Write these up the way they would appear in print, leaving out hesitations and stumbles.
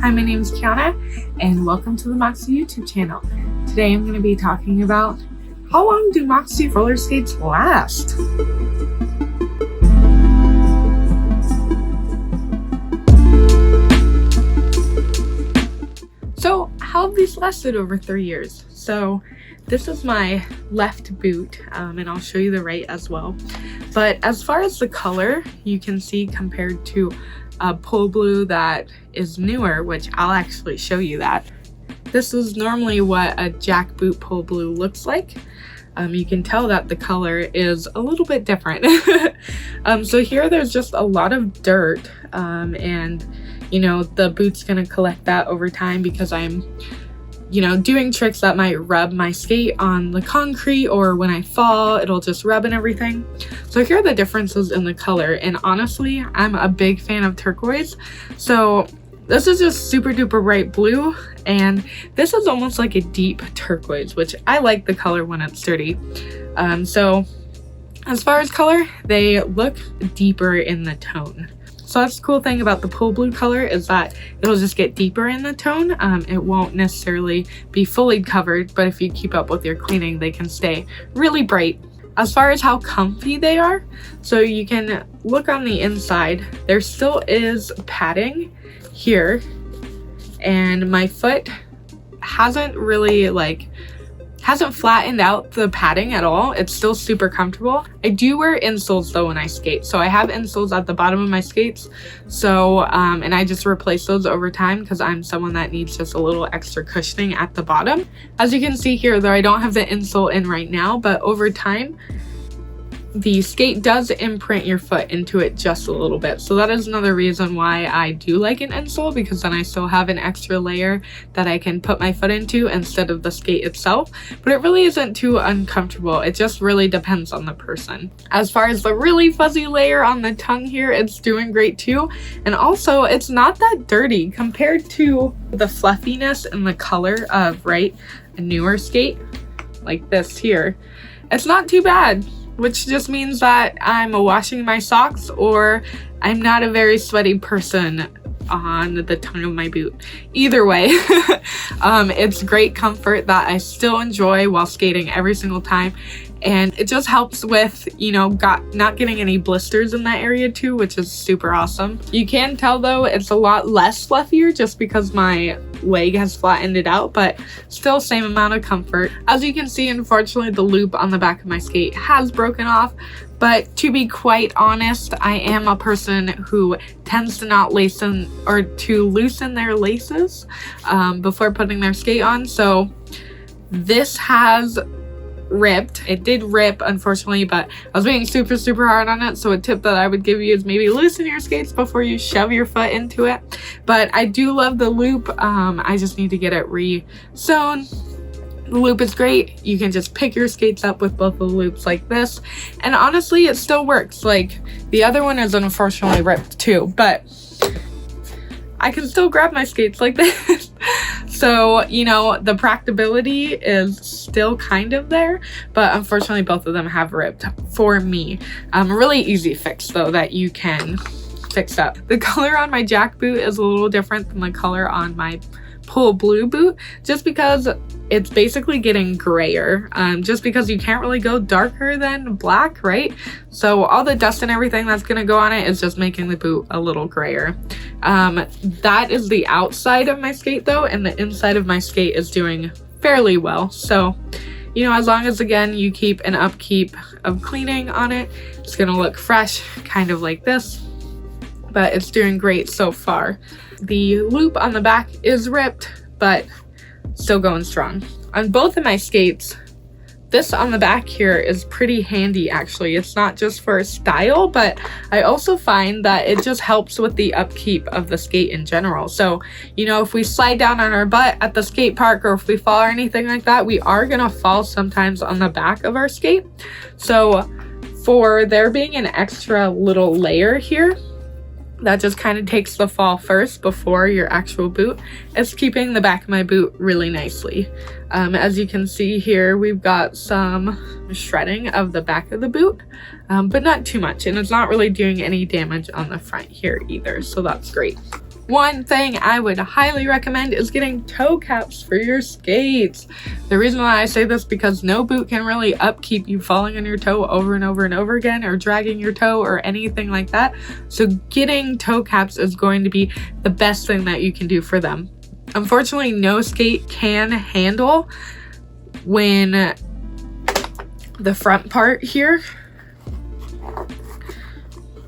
Hi, my name is Kiana, and welcome to the Moxi YouTube channel. Today I'm going to be talking about how long do Moxi roller skates last? So, how have these lasted over 3 years? So, this is my left boot, and I'll show you the right as well. But as far as the color, you can see compared to a Pull Blue that is newer, which I'll actually show you that. This is normally what a Jack boot Pull Blue looks like. You can tell that the color is a little bit different. So here there's just a lot of dirt, and you know, the boot's gonna collect that over time because I'm doing tricks that might rub my skate on the concrete, or when I fall, it'll just rub and everything. So here are the differences in the color, and honestly, I'm a big fan of turquoise. So this is just super duper bright blue, and this is almost like a deep turquoise, which I like the color when it's dirty. So as far as color, they look deeper in the tone. So that's the cool thing about the Pull Blue color, is that it'll just get deeper in the tone. It won't necessarily be fully covered, but if you keep up with your cleaning, they can stay really bright. As far as how comfy they are, so you can look on the inside, there still is padding here, and my foot hasn't flattened out the padding at all. It's still super comfortable. I do wear insoles though when I skate. So I have insoles at the bottom of my skates. So, and I just replace those over time because I'm someone that needs just a little extra cushioning at the bottom. As you can see here, though, I don't have the insole in right now, but over time, the skate does imprint your foot into it just a little bit. So that is another reason why I do like an insole, because then I still have an extra layer that I can put my foot into instead of the skate itself. But it really isn't too uncomfortable. It just really depends on the person. As far as the really fuzzy layer on the tongue here, it's doing great too. And also, it's not that dirty compared to the fluffiness and the color of, a newer skate like this here. It's not too bad, which just means that I'm washing my socks, or I'm not a very sweaty person on the tongue of my boot. Either way, it's great comfort that I still enjoy while skating every single time. And it just helps with, not getting any blisters in that area too, which is super awesome. You can tell though, it's a lot less fluffier just because my leg has flattened it out, but still same amount of comfort. As you can see, unfortunately, the loop on the back of my skate has broken off. But to be quite honest, I am a person who tends to not loosen their laces before putting their skate on. So this has ripped. It did rip, unfortunately, but I was being super hard on it. So a tip that I would give you is maybe loosen your skates before you shove your foot into it. But I do love the loop. I just need to get it re-sewn. The loop is great. You can just pick your skates up with both the loops like this, and honestly, it still works. Like, the other one is unfortunately ripped too, but I can still grab my skates like this. So, the practicability is still kind of there, but unfortunately both of them have ripped for me. A really easy fix though that you can fix up. The color on my Jack boot is a little different than the color on my Pull Blue boot, just because it's basically getting grayer, just because you can't really go darker than black, right? So all the dust and everything that's gonna go on it is just making the boot a little grayer. That is the outside of my skate though, and the inside of my skate is doing fairly well. So, as long as, again, you keep an upkeep of cleaning on it, it's gonna look fresh, kind of like this, but it's doing great so far. The loop on the back is ripped, but still going strong. On both of my skates, this on the back here is pretty handy actually. It's not just for style, but I also find that it just helps with the upkeep of the skate in general. So, if we slide down on our butt at the skate park, or if we fall or anything like that, we are gonna fall sometimes on the back of our skate. So for there being an extra little layer here, that just kind of takes the fall first before your actual boot. It's keeping the back of my boot really nicely. As you can see here, we've got some shredding of the back of the boot, but not too much, and it's not really doing any damage on the front here either, so that's great. one thing I would highly recommend is getting toe caps for your skates. The reason why I say this because no boot can really upkeep you falling on your toe over and over and over again, or dragging your toe or anything like that. So getting toe caps is going to be the best thing that you can do for them. Unfortunately, no skate can handle when the front part here,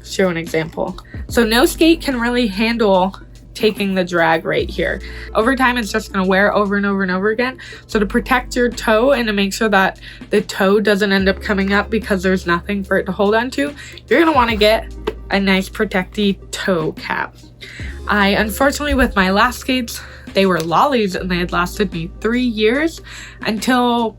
show an example. So no skate can really handle taking the drag right here. Over time, it's just going to wear over and over and over again. So to protect your toe and to make sure that the toe doesn't end up coming up because there's nothing for it to hold on to, you're going to want to get a nice protecty toe cap. I unfortunately, with my last skates, they were lollies and they had lasted me 3 years until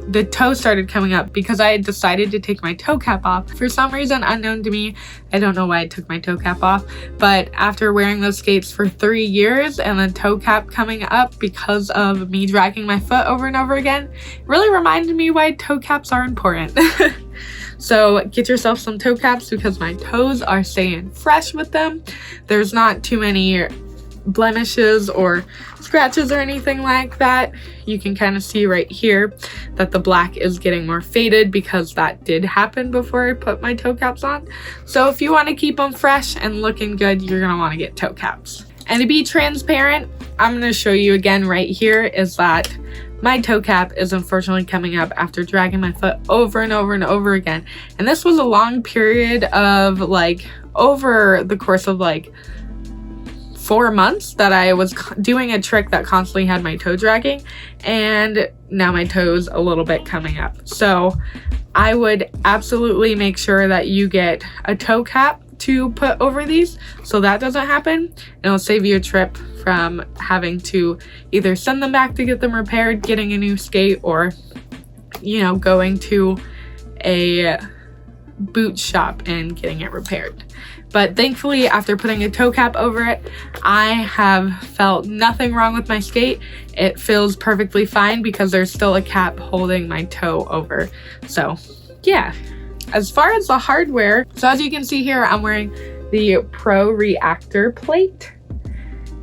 the toe started coming up because I had decided to take my toe cap off. For some reason unknown to me, I don't know why I took my toe cap off, but after wearing those skates for 3 years and the toe cap coming up because of me dragging my foot over and over again, it really reminded me why toe caps are important. So get yourself some toe caps because my toes are staying fresh with them. There's not too many blemishes or scratches or anything like that. You can kind of see right here that the black is getting more faded because that did happen before I put my toe caps on. So if you want to keep them fresh and looking good, you're going to want to get toe caps. And to be transparent, I'm going to show you again right here is that my toe cap is unfortunately coming up after dragging my foot over and over and over again. And this was a long period of like over the course of like 4 months that I was doing a trick that constantly had my toe dragging, and now my toe's a little bit coming up. So I would absolutely make sure that you get a toe cap to put over these so that doesn't happen, and it'll save you a trip from having to either send them back to get them repaired, getting a new skate, or, you know, going to a boot shop and getting it repaired. But thankfully, after putting a toe cap over it, I have felt nothing wrong with my skate. It feels perfectly fine because there's still a cap holding my toe over. So yeah, as far as the hardware, so as you can see here, I'm wearing the Pro Reactor plate.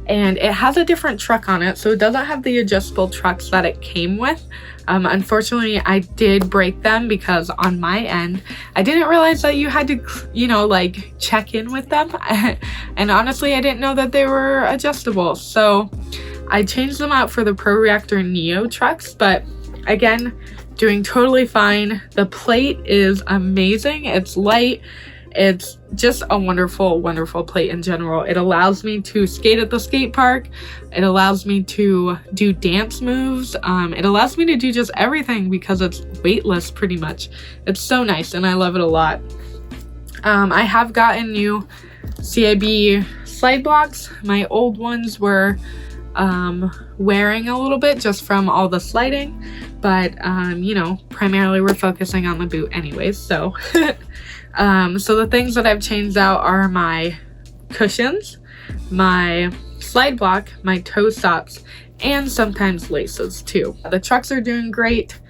And it has a different truck on it, so it doesn't have the adjustable trucks that it came with. Unfortunately, I did break them because on my end, I didn't realize that you had to, you know, like check in with them. And honestly, I didn't know that they were adjustable. So I changed them out for the Pro Reactor Neo trucks, but again, doing totally fine. The plate is amazing. It's light. It's just a wonderful, wonderful plate in general. It allows me to skate at the skate park. It allows me to do dance moves. It allows me to do just everything because it's weightless pretty much. It's so nice and I love it a lot. I have gotten new CIB slide blocks. My old ones were wearing a little bit just from all the sliding, but you know, primarily we're focusing on the boot anyways, so so the things that I've changed out are my cushions, my slide block, my toe stops, and sometimes laces too. The trucks are doing great.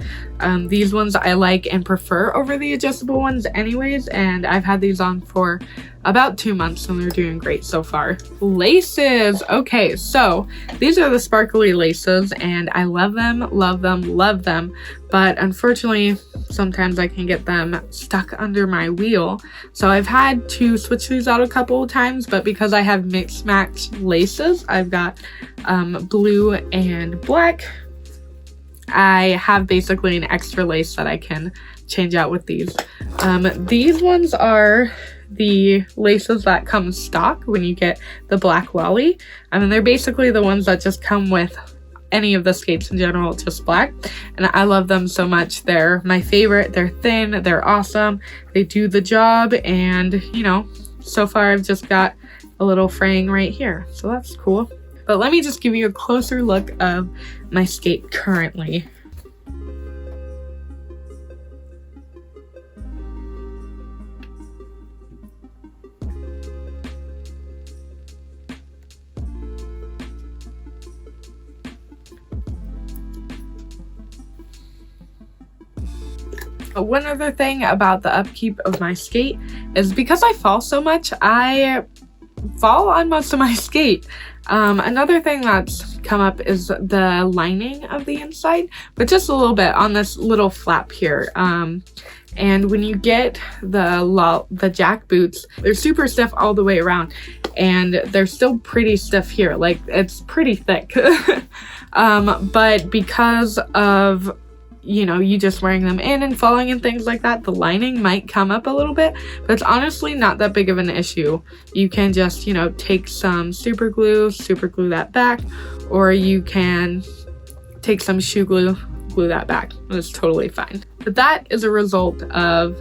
These ones I like and prefer over the adjustable ones anyways, and I've had these on for about 2 months and they're doing great so far. Laces. Okay, so these are the sparkly laces and I love them, love them, love them. But unfortunately, sometimes I can get them stuck under my wheel. So I've had to switch these out a couple of times, but because I have mixed match laces, I've got blue and black, I have basically an extra lace that I can change out with these. These ones are the laces that come stock when you get the black Wally. I mean, they're basically the ones that just come with any of the skates in general, just black, and I love them so much. They're my favorite. They're thin, they're awesome, they do the job, and you know, so far I've just got a little fraying right here, so that's cool. But let me just give you a closer look of my skate currently. One other thing about the upkeep of my skate is because I fall so much, I fall on most of my skate. Another thing that's come up is the lining of the inside, but just a little bit on this little flap here. And when you get the Jack boots, they're super stiff all the way around, and they're still pretty stiff here. Like, it's pretty thick. But because of, you know, you just wearing them in and falling and things like that, the lining might come up a little bit, but it's honestly not that big of an issue. You can just, you know, take some super glue that back, or you can take some shoe glue that back. It's totally fine. But that is a result of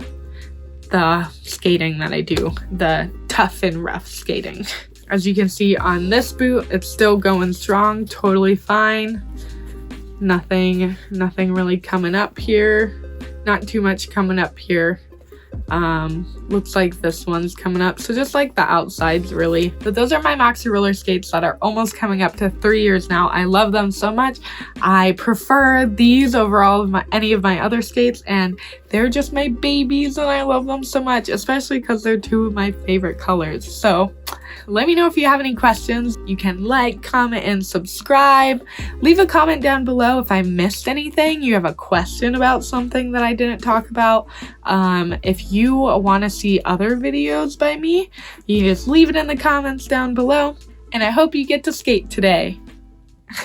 the skating that I do, the tough and rough skating. As you can see on this boot, it's still going strong, totally fine. Nothing really coming up here. Not too much coming up here. Looks like this one's coming up, so just like the outsides really. But those are my Moxi roller skates that are almost coming up to 3 years now. I love them so much. I prefer these over all of any of my other skates, and they're just my babies, and I love them so much, especially because they're two of my favorite colors. So let me know if you have any questions. You can like, comment, and subscribe. Leave a comment down below if I missed anything. You have a question about something that I didn't talk about. If you want to see other videos by me, you just leave it in the comments down below. And I hope you get to skate today.